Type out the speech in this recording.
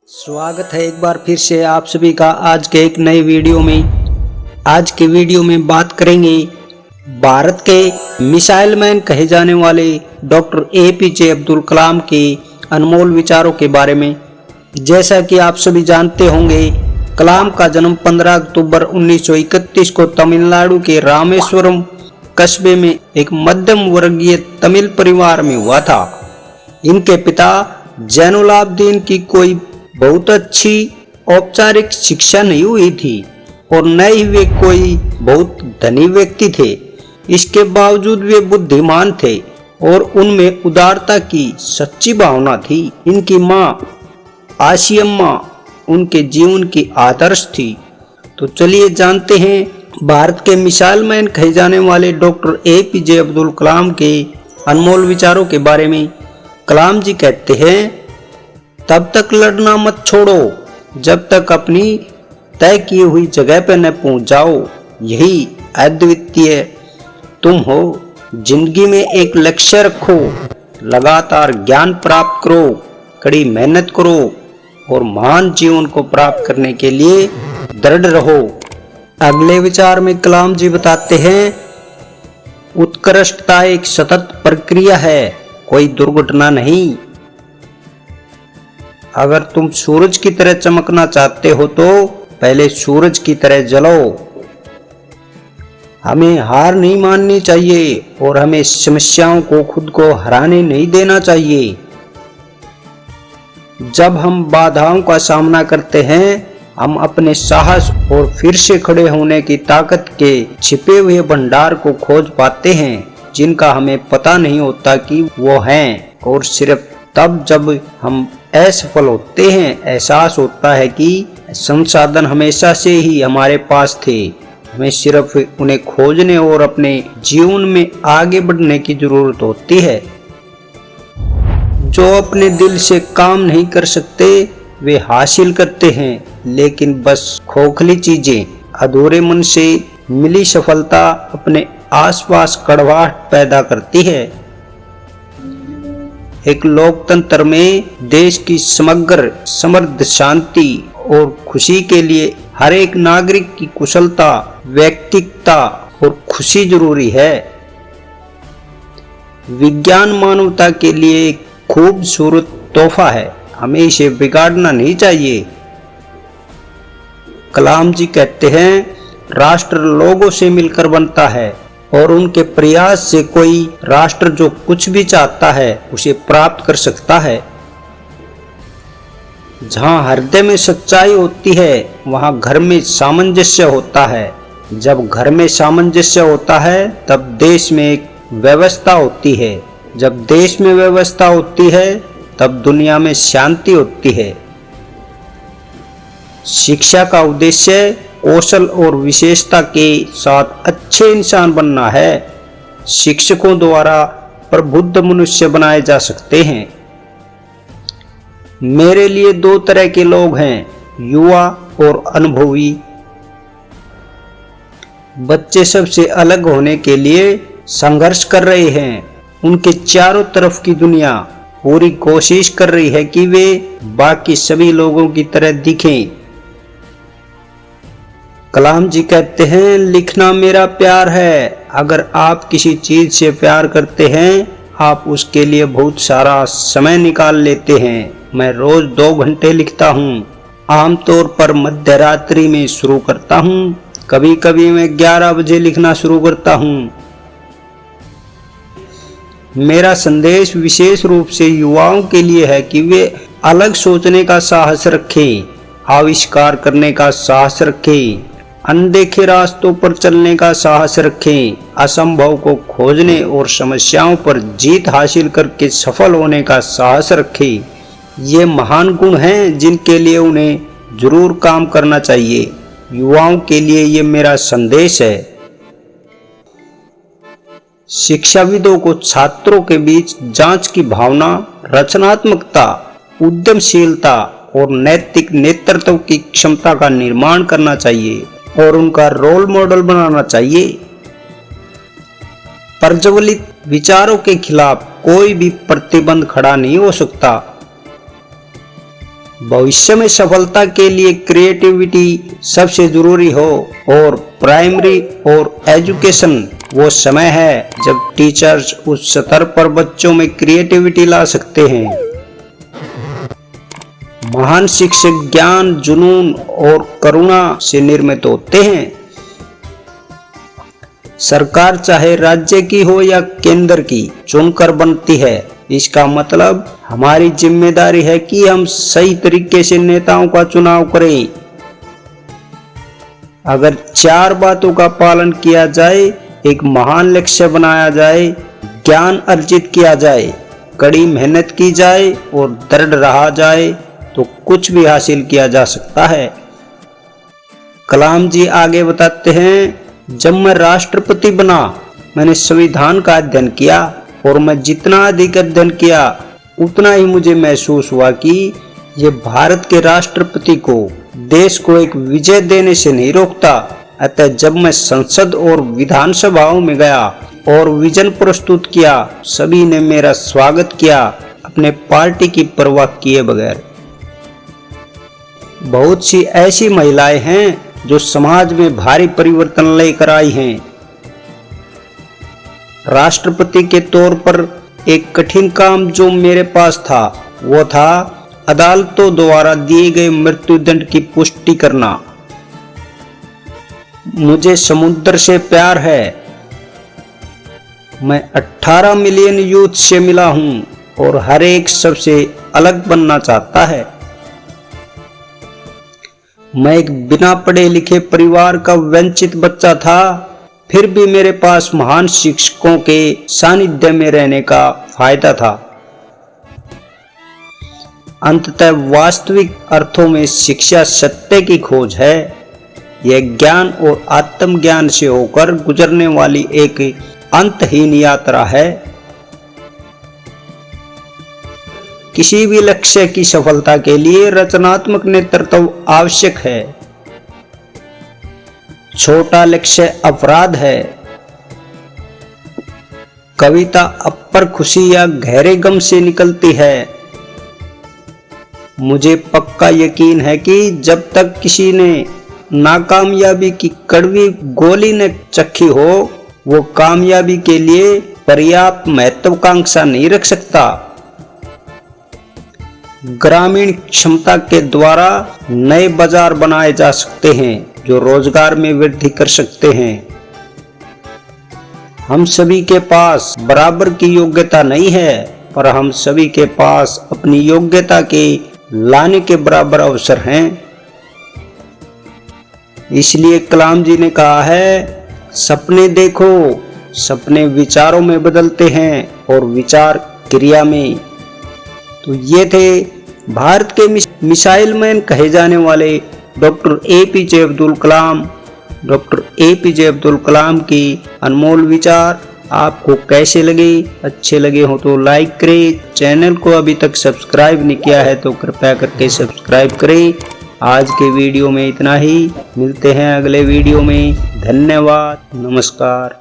स्वागत है एक बार फिर से आप सभी का आज के एक नए वीडियो में। आज के वीडियो में बात करेंगे भारत के मिसाइल मैन कहे जाने वाले डॉक्टर APJ अब्दुल कलाम के अनमोल विचारों के बारे में। जैसा कि आप सभी जानते होंगे, कलाम का जन्म 15 अक्टूबर 1931 को तमिलनाडु के रामेश्वरम कस्बे में एक मध्यम वर्गीय तमिल परिवार में हुआ था। इनके पिता जैनुलाब्दीन की कोई बहुत अच्छी औपचारिक शिक्षा नहीं हुई थी और न ही वे कोई बहुत धनी व्यक्ति थे। इसके बावजूद वे बुद्धिमान थे और उनमें उदारता की सच्ची भावना थी। इनकी माँ आशियम्मा उनके जीवन की आदर्श थी। तो चलिए जानते हैं भारत के मिसाइल मैन कहे जाने वाले डॉक्टर APJ अब्दुल कलाम के अनमोल विचारों के बारे में। कलाम जी कहते हैं, तब तक लड़ना मत छोड़ो जब तक अपनी तय की हुई जगह पर न पहुंच जाओ। यही अद्वितीय तुम हो। जिंदगी में एक लक्ष्य रखो, लगातार ज्ञान प्राप्त करो, कड़ी मेहनत करो और महान जीवन को प्राप्त करने के लिए दृढ़ रहो। अगले विचार में कलाम जी बताते हैं, उत्कृष्टता एक सतत प्रक्रिया है, कोई दुर्घटना नहीं। अगर तुम सूरज की तरह चमकना चाहते हो तो पहले सूरज की तरह जलो। हमें हार नहीं माननी चाहिए और हमें समस्याओं को खुद को हराने नहीं देना चाहिए। जब हम बाधाओं का सामना करते हैं, हम अपने साहस और फिर से खड़े होने की ताकत के छिपे हुए भंडार को खोज पाते हैं, जिनका हमें पता नहीं होता कि वो हैं। और सिर्फ तब जब हम असफल होते हैं, एहसास होता है कि संसाधन हमेशा से ही हमारे पास थे, हमें सिर्फ उन्हें खोजने और अपने जीवन में आगे बढ़ने की जरूरत होती है। जो अपने दिल से काम नहीं कर सकते वे हासिल करते हैं, लेकिन बस खोखली चीजें। अधूरे मन से मिली सफलता अपने आसपास कड़वाहट पैदा करती है। एक लोकतंत्र में देश की समग्र समृद्ध शांति और खुशी के लिए हर एक नागरिक की कुशलता, व्यक्तित्व और खुशी जरूरी है। विज्ञान मानवता के लिए एक खूबसूरत तोहफा है, हमें इसे बिगाड़ना नहीं चाहिए। कलाम जी कहते हैं, राष्ट्र लोगों से मिलकर बनता है और उनके प्रयास से कोई राष्ट्र जो कुछ भी चाहता है उसे प्राप्त कर सकता है। जहाँ हृदय में सच्चाई होती है वहाँ घर में सामंजस्य होता है। जब घर में सामंजस्य होता है तब देश में एक व्यवस्था होती है। जब देश में व्यवस्था होती है तब दुनिया में शांति होती है। शिक्षा का उद्देश्य कौशल और विशेषता के साथ अच्छे इंसान बनना है। शिक्षकों द्वारा प्रबुद्ध मनुष्य बनाए जा सकते हैं। मेरे लिए दो तरह के लोग हैं, युवा और अनुभवी। बच्चे सबसे अलग होने के लिए संघर्ष कर रहे हैं। उनके चारों तरफ की दुनिया पूरी कोशिश कर रही है कि वे बाकी सभी लोगों की तरह दिखें। कलाम जी कहते हैं, लिखना मेरा प्यार है। अगर आप किसी चीज से प्यार करते हैं, आप उसके लिए बहुत सारा समय निकाल लेते हैं। मैं रोज 2 घंटे लिखता हूँ। आमतौर पर मध्य रात्रि में शुरू करता हूँ, कभी कभी मैं 11 बजे लिखना शुरू करता हूँ। मेरा संदेश विशेष रूप से युवाओं के लिए है कि वे अलग सोचने का साहस रखें, आविष्कार करने का साहस रखें, अनदेखे रास्तों पर चलने का साहस रखें, असंभव को खोजने और समस्याओं पर जीत हासिल करके सफल होने का साहस रखें। ये महान गुण हैं जिनके लिए उन्हें जरूर काम करना चाहिए। युवाओं के लिए ये मेरा संदेश है। शिक्षाविदों को छात्रों के बीच जांच की भावना, रचनात्मकता, उद्यमशीलता और नैतिक नेतृत्व की क्षमता का निर्माण करना चाहिए और उनका रोल मॉडल बनाना चाहिए। प्रज्वलित विचारों के खिलाफ कोई भी प्रतिबंध खड़ा नहीं हो सकता। भविष्य में सफलता के लिए क्रिएटिविटी सबसे जरूरी हो और प्राइमरी और एजुकेशन वो समय है जब टीचर्स उस स्तर पर बच्चों में क्रिएटिविटी ला सकते हैं। महान शिक्षक ज्ञान, जुनून और करुणा से निर्मित होते हैं। सरकार चाहे राज्य की हो या केंद्र की चुनकर बनती है। इसका मतलब हमारी जिम्मेदारी है कि हम सही तरीके से नेताओं का चुनाव करें। अगर 4 बातों का पालन किया जाए, एक महान लक्ष्य बनाया जाए, ज्ञान अर्जित किया जाए, कड़ी मेहनत की जाए और दृढ़ रहा जाए तो कुछ भी हासिल किया जा सकता है। कलाम जी आगे बताते हैं, जब मैं राष्ट्रपति बना मैंने संविधान का अध्ययन किया और मैं जितना अधिक अध्ययन किया उतना ही मुझे महसूस हुआ कि ये भारत के राष्ट्रपति को देश को एक विजय देने से नहीं रोकता। अतः जब मैं संसद और विधानसभाओं में गया और विजन प्रस्तुत किया, सभी ने मेरा स्वागत किया अपने पार्टी की परवाह किए बगैर। बहुत सी ऐसी महिलाएं हैं जो समाज में भारी परिवर्तन लेकर आई हैं। राष्ट्रपति के तौर पर एक कठिन काम जो मेरे पास था वो था अदालतों द्वारा दिए गए मृत्युदंड की पुष्टि करना। मुझे समुद्र से प्यार है। मैं 18 मिलियन यूथ से मिला हूं और हर एक सबसे अलग बनना चाहता है। मैं एक बिना पढ़े लिखे परिवार का वंचित बच्चा था, फिर भी मेरे पास महान शिक्षकों के सानिध्य में रहने का फायदा था। अंततः वास्तविक अर्थों में शिक्षा सत्य की खोज है। यह ज्ञान और आत्मज्ञान से होकर गुजरने वाली एक अंतहीन यात्रा है। किसी भी लक्ष्य की सफलता के लिए रचनात्मक नेतृत्व आवश्यक है। छोटा लक्ष्य अपराध है। कविता अपर खुशी या गहरे गम से निकलती है। मुझे पक्का यकीन है कि जब तक किसी ने नाकामयाबी की कड़वी गोली न चखी हो, वो कामयाबी के लिए पर्याप्त महत्वाकांक्षा नहीं रख सकता। ग्रामीण क्षमता के द्वारा नए बाजार बनाए जा सकते हैं जो रोजगार में वृद्धि कर सकते हैं। हम सभी के पास बराबर की योग्यता नहीं है, पर हम सभी के पास अपनी योग्यता के लाने के बराबर अवसर हैं। इसलिए कलाम जी ने कहा है, सपने देखो, सपने विचारों में बदलते हैं और विचार क्रिया में। तो ये थे भारत के मिसाइल मैन कहे जाने वाले doctor APJ Abdul Kalam. Doctor APJ Abdul Kalam की अनमोल विचार आपको कैसे लगे? अच्छे लगे हो तो लाइक करें। चैनल को अभी तक सब्सक्राइब नहीं किया है तो कृपया करके सब्सक्राइब करें। आज के वीडियो में इतना ही, मिलते हैं अगले वीडियो में। धन्यवाद, नमस्कार।